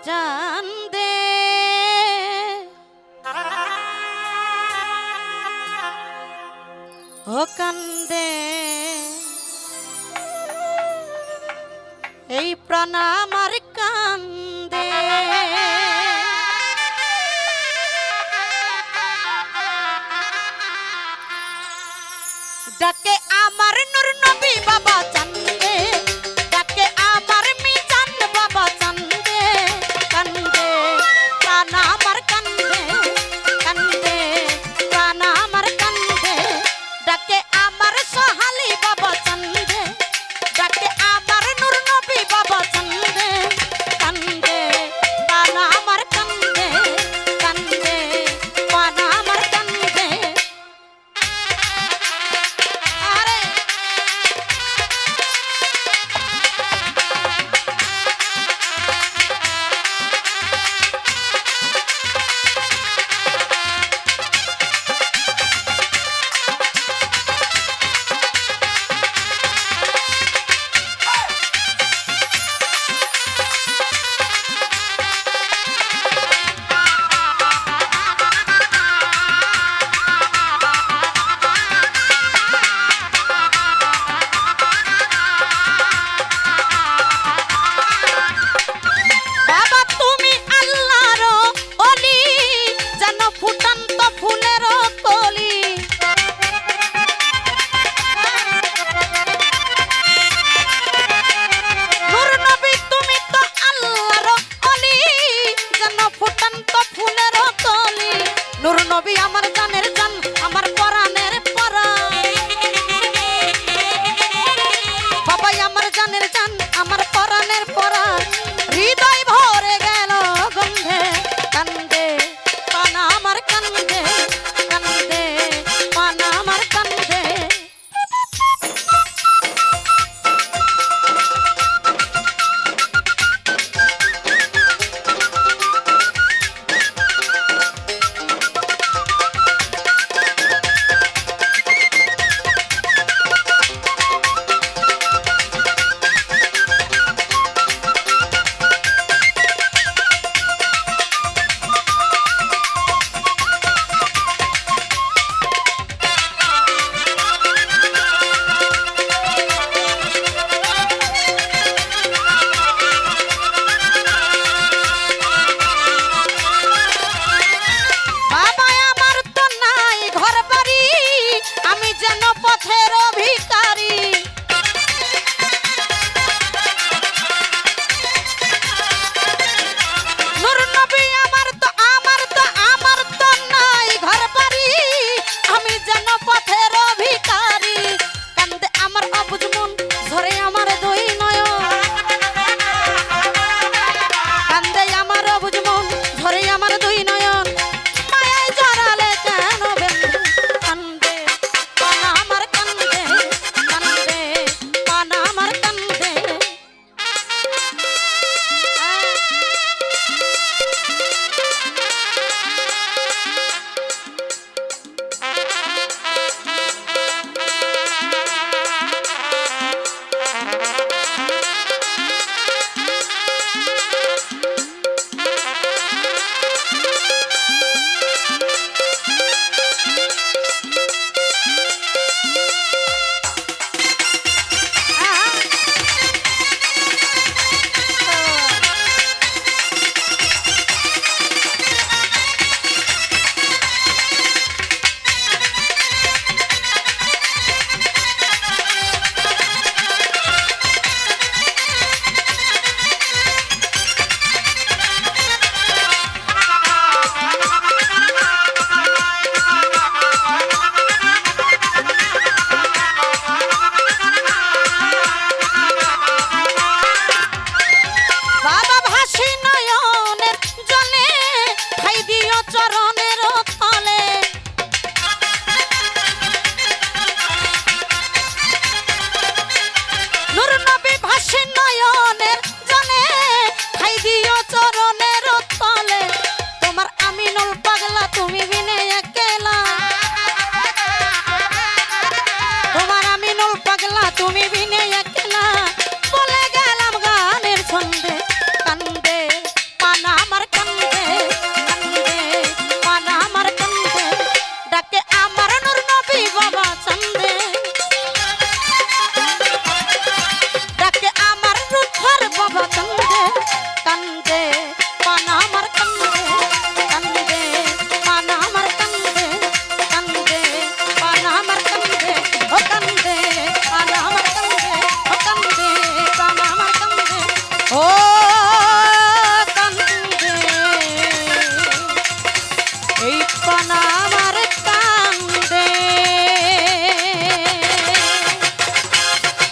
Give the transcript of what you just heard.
জান দে ও কান্দে এই প্রাণ আমার কান্দে ডাকে আমার নূর নবী বাবা চান্দে ডাকে আমার মিজান বাবা চান্দে কান্দে প্রাণ আমার কান্দে কান্দে প্রাণ আমার কান্দে ডাকে আমার সোহালি বাবা চান্দে ডাকে আমার নূর নবী বাবা চান্দে কান্দে প্রাণ আমার কান্দে কান্দে প্রাণ আমার কান্দে নবী আমার জানের জান আমার পরাণের পরাণ বাবাই আমার জানের জান আমার পরাণের পরাণ হৃদয় ভরে গেল গন্ধে কান্দে পানা আমার কান্দে কান্দে পানা আমার কান্দে নূর নবী ভাসে